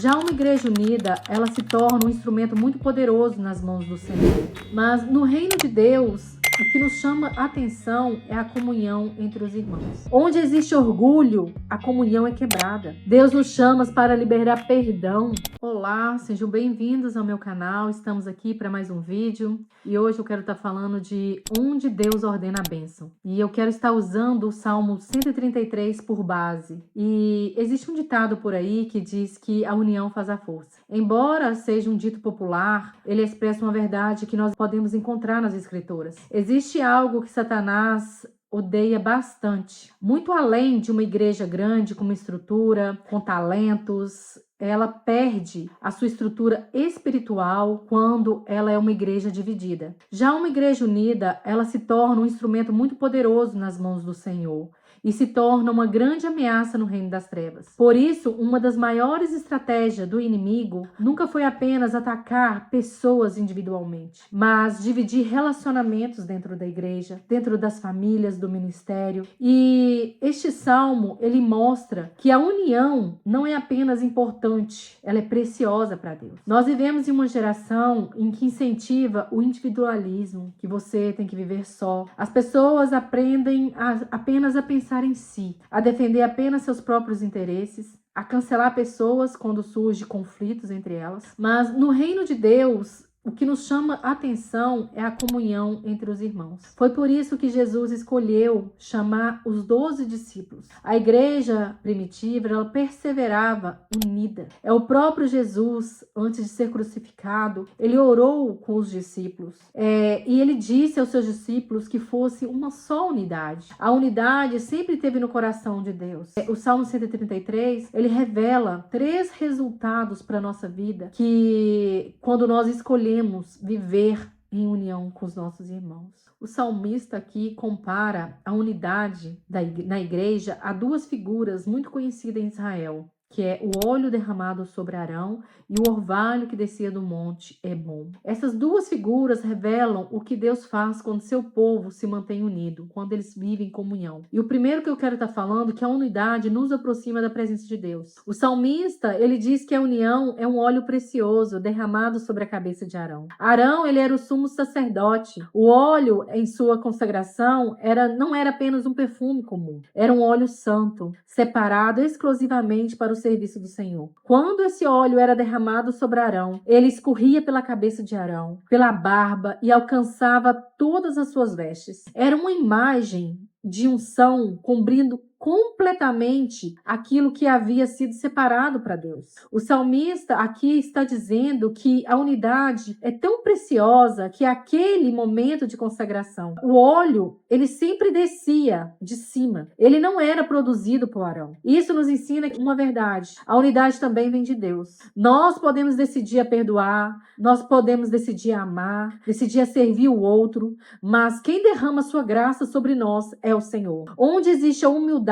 Já uma igreja unida, ela se torna um instrumento muito poderoso nas mãos do Senhor. Mas no reino de Deus, o que nos chama a atenção é a comunhão entre os irmãos. Onde existe orgulho, a comunhão é quebrada. Deus nos chama para liberar perdão. Olá, sejam bem-vindos ao meu canal. Estamos aqui para mais um vídeo e hoje eu quero estar falando de onde Deus ordena a bênção. E eu quero estar usando o Salmo 133 por base. E existe um ditado por aí que diz que a união faz a força. Embora seja um dito popular, ele expressa uma verdade que nós podemos encontrar nas Escrituras. Existe algo que Satanás odeia bastante, muito além de uma igreja grande, com uma estrutura, com talentos. Ela perde a sua estrutura espiritual quando ela é uma igreja dividida. Já uma igreja unida, ela se torna um instrumento muito poderoso nas mãos do Senhor e se torna uma grande ameaça no reino das trevas. Por isso, uma das maiores estratégias do inimigo nunca foi apenas atacar pessoas individualmente, mas dividir relacionamentos dentro da igreja, dentro das famílias, do ministério. E este salmo, ele mostra que a união não é apenas importante, ela é preciosa para Deus. Nós vivemos em uma geração em que incentiva o individualismo, que você tem que viver só. As pessoas aprendem apenas a pensar em si, a defender apenas seus próprios interesses, a cancelar pessoas quando surgem conflitos entre elas. Mas no reino de Deus, o que nos chama a atenção é a comunhão entre os irmãos. Foi por isso que Jesus escolheu chamar os 12 discípulos. A igreja primitiva, ela perseverava unida. É o próprio Jesus, antes de ser crucificado, ele orou com os discípulos. E ele disse aos seus discípulos que fosse uma só unidade. A unidade sempre esteve no coração de Deus. O Salmo 133, ele revela 3 resultados para a nossa vida que, quando nós escolhemos viver em união com os nossos irmãos. O salmista aqui compara a unidade na igreja a 2 figuras muito conhecidas em Israel, que é o óleo derramado sobre Arão e o orvalho que descia do monte Hebron. Essas 2 figuras revelam o que Deus faz quando seu povo se mantém unido, quando eles vivem em comunhão. E o primeiro que eu quero estar falando é que a unidade nos aproxima da presença de Deus. O salmista, ele diz que a união é um óleo precioso derramado sobre a cabeça de Arão. Arão, ele era o sumo sacerdote. O óleo em sua consagração não era apenas um perfume comum, era um óleo santo, separado exclusivamente para o serviço do Senhor. Quando esse óleo era derramado sobre Arão, ele escorria pela cabeça de Arão, pela barba e alcançava todas as suas vestes. Era uma imagem de unção cobrindo completamente aquilo que havia sido separado para Deus. O salmista aqui está dizendo que a unidade é tão preciosa que aquele momento de consagração, o óleo, ele sempre descia de cima. Ele não era produzido por Arão. Isso nos ensina uma verdade. A unidade também vem de Deus. Nós podemos decidir a perdoar, nós podemos decidir a amar, decidir a servir o outro, mas quem derrama sua graça sobre nós é o Senhor. Onde existe a humildade,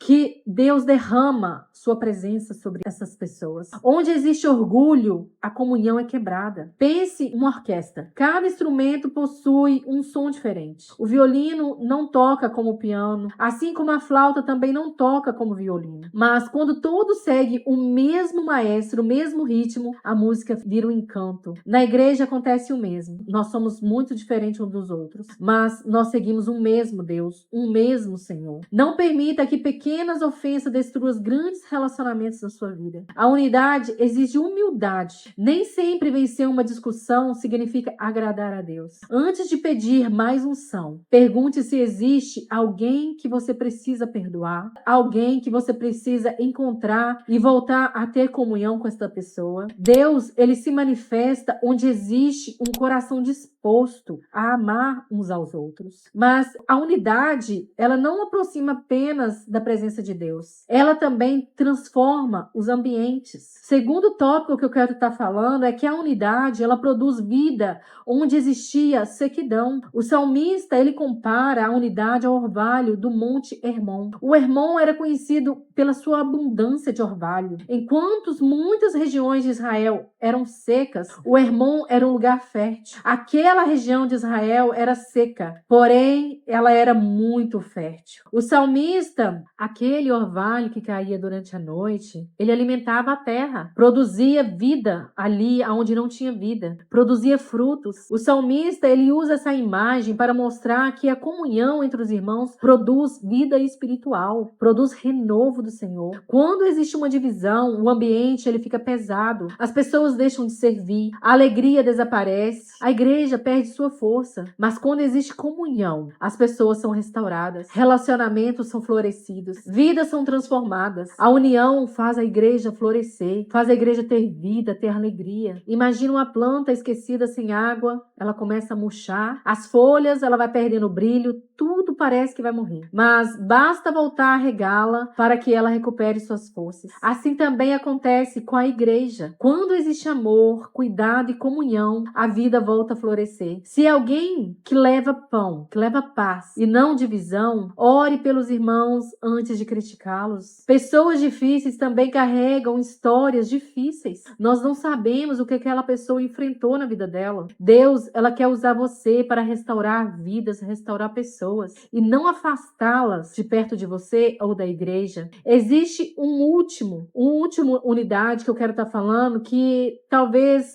que Deus derrama sua presença sobre essas pessoas. Onde existe orgulho, a comunhão é quebrada. Pense em uma orquestra. Cada instrumento possui um som diferente. O violino não toca como o piano, assim como a flauta também não toca como o violino. Mas quando todos seguem o mesmo maestro, o mesmo ritmo, a música vira um encanto. Na igreja acontece o mesmo. Nós somos muito diferentes uns dos outros, mas nós seguimos um mesmo Deus, um mesmo Senhor. Não permita que pequenas ofensas destruam os grandes relacionamentos da sua vida. A unidade exige humildade. Nem sempre vencer uma discussão significa agradar a Deus. Antes de pedir mais unção, pergunte se existe alguém que você precisa perdoar, alguém que você precisa encontrar e voltar a ter comunhão com essa pessoa. Deus, ele se manifesta onde existe um coração disposto a amar uns aos outros. Mas a unidade, ela não aproxima apenas da presença de Deus. Ela também transforma os ambientes. Segundo tópico que eu quero estar falando é que a unidade, ela produz vida onde existia sequidão. O salmista, ele compara a unidade ao orvalho do monte Hermon. O Hermon era conhecido pela sua abundância de orvalho. Enquanto muitas regiões de Israel eram secas, o Hermon era um lugar fértil. Aquela Aquela região de Israel era seca, porém ela era muito fértil. O salmista, aquele orvalho que caía durante a noite, ele alimentava a terra, produzia vida ali onde não tinha vida, produzia frutos. O salmista, ele usa essa imagem para mostrar que a comunhão entre os irmãos produz vida espiritual, produz renovo do Senhor. Quando existe uma divisão, o ambiente ele fica pesado, as pessoas deixam de servir, a alegria desaparece, a igreja perde sua força. Mas quando existe comunhão, as pessoas são restauradas, relacionamentos são florescidos, vidas são transformadas. A união faz a igreja florescer, faz a igreja ter vida, ter alegria. Imagina uma planta esquecida sem água, ela começa a murchar, as folhas ela vai perdendo brilho, tudo parece que vai morrer. Mas basta voltar a regá-la para que ela recupere suas forças. Assim também acontece com a igreja. Quando existe amor, cuidado e comunhão, a vida volta a florescer. Se alguém que leva pão, que leva paz e não divisão, ore pelos irmãos antes de criticá-los. Pessoas difíceis também carregam histórias difíceis. Nós não sabemos o que aquela pessoa enfrentou na vida dela. Deus, ela quer usar você para restaurar vidas, restaurar pessoas e não afastá-las de perto de você ou da igreja. Existe uma última unidade que eu quero estar falando que talvez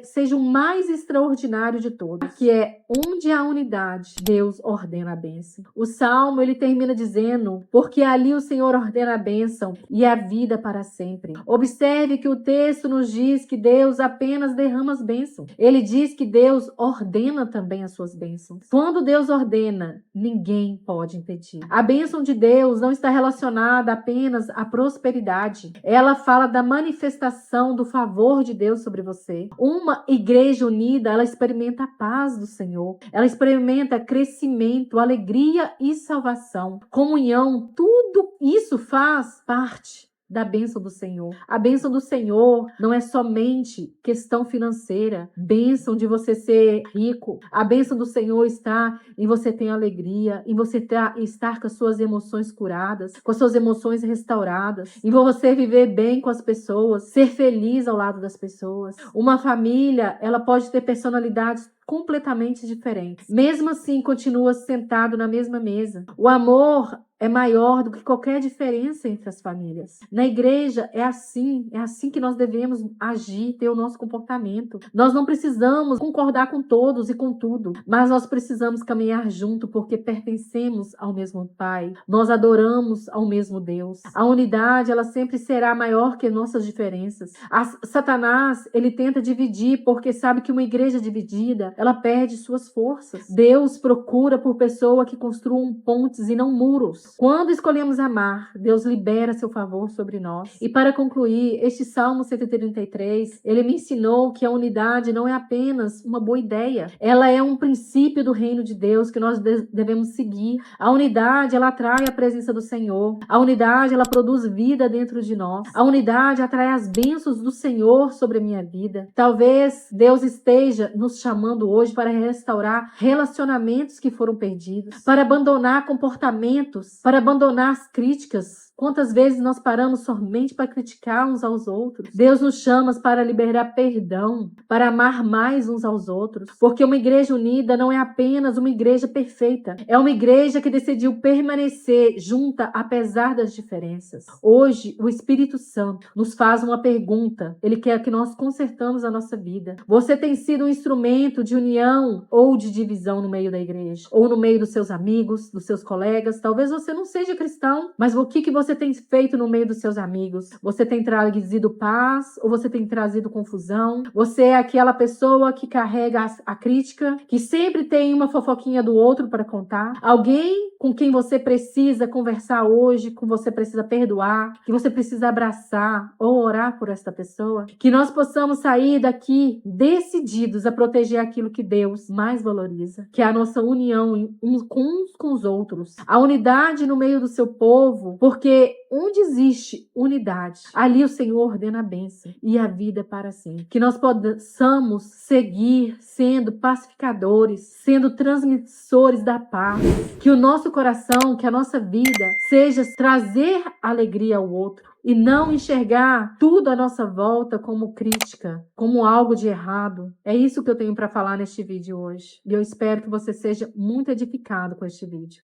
seja o mais extraordinário de todos, que é onde há unidade, Deus ordena a bênção. O Salmo, ele termina dizendo, porque ali o Senhor ordena a bênção e a vida para sempre. Observe que o texto nos diz que Deus apenas derrama as bênçãos. Ele diz que Deus ordena também as suas bênçãos. Quando Deus ordena, ninguém pode impedir. A bênção de Deus não está relacionada apenas à prosperidade. Ela fala da manifestação do favor de Deus sobre você. Uma igreja unida, ela experimenta a paz do Senhor. Ela experimenta crescimento, alegria e salvação. Comunhão, tudo isso faz parte da bênção do Senhor. A bênção do Senhor não é somente questão financeira, bênção de você ser rico. A bênção do Senhor está em você ter alegria, em você estar com as suas emoções curadas, com as suas emoções restauradas, em você viver bem com as pessoas, ser feliz ao lado das pessoas. Uma família, ela pode ter personalidades completamente diferentes. Mesmo assim, continua sentado na mesma mesa. O amor é maior do que qualquer diferença entre as famílias. Na igreja é assim que nós devemos agir, ter o nosso comportamento. Nós não precisamos concordar com todos e com tudo, mas nós precisamos caminhar junto porque pertencemos ao mesmo Pai. Nós adoramos ao mesmo Deus. A unidade, ela sempre será maior que nossas diferenças. Satanás, ele tenta dividir porque sabe que uma igreja dividida, ela perde suas forças. Deus procura por pessoas que construam pontes e não muros. Quando escolhemos amar, Deus libera seu favor sobre nós. E para concluir, este Salmo 133, ele me ensinou que a unidade não é apenas uma boa ideia. Ela é um princípio do reino de Deus que nós devemos seguir. A unidade, ela atrai a presença do Senhor. A unidade, ela produz vida dentro de nós. A unidade atrai as bênçãos do Senhor sobre a minha vida. Talvez Deus esteja nos chamando hoje para restaurar relacionamentos que foram perdidos, para abandonar comportamentos, para abandonar as críticas. Quantas vezes nós paramos somente para criticar uns aos outros? Deus nos chama para liberar perdão, para amar mais uns aos outros. Porque uma igreja unida não é apenas uma igreja perfeita. É uma igreja que decidiu permanecer junta apesar das diferenças. Hoje, o Espírito Santo nos faz uma pergunta. Ele quer que nós consertamos a nossa vida. Você tem sido um instrumento de união ou de divisão no meio da igreja? Ou no meio dos seus amigos, dos seus colegas? Talvez você não seja cristão, mas o que você tem feito no meio dos seus amigos? Você tem trazido paz ou você tem trazido confusão? Você é aquela pessoa que carrega a crítica, que sempre tem uma fofoquinha do outro para contar? Alguém com quem você precisa conversar hoje, com você precisa perdoar, que você precisa abraçar ou orar por esta pessoa? Que nós possamos sair daqui decididos a proteger aquilo que Deus mais valoriza, que é a nossa união uns com os outros, a unidade no meio do seu povo, porque onde existe unidade, ali o Senhor ordena a bênção e a vida para sempre. Que nós possamos seguir sendo pacificadores, sendo transmissores da paz. Que o nosso coração, que a nossa vida seja trazer alegria ao outro e não enxergar tudo à nossa volta como crítica, como algo de errado. É isso que eu tenho para falar neste vídeo hoje. E eu espero que você seja muito edificado com este vídeo.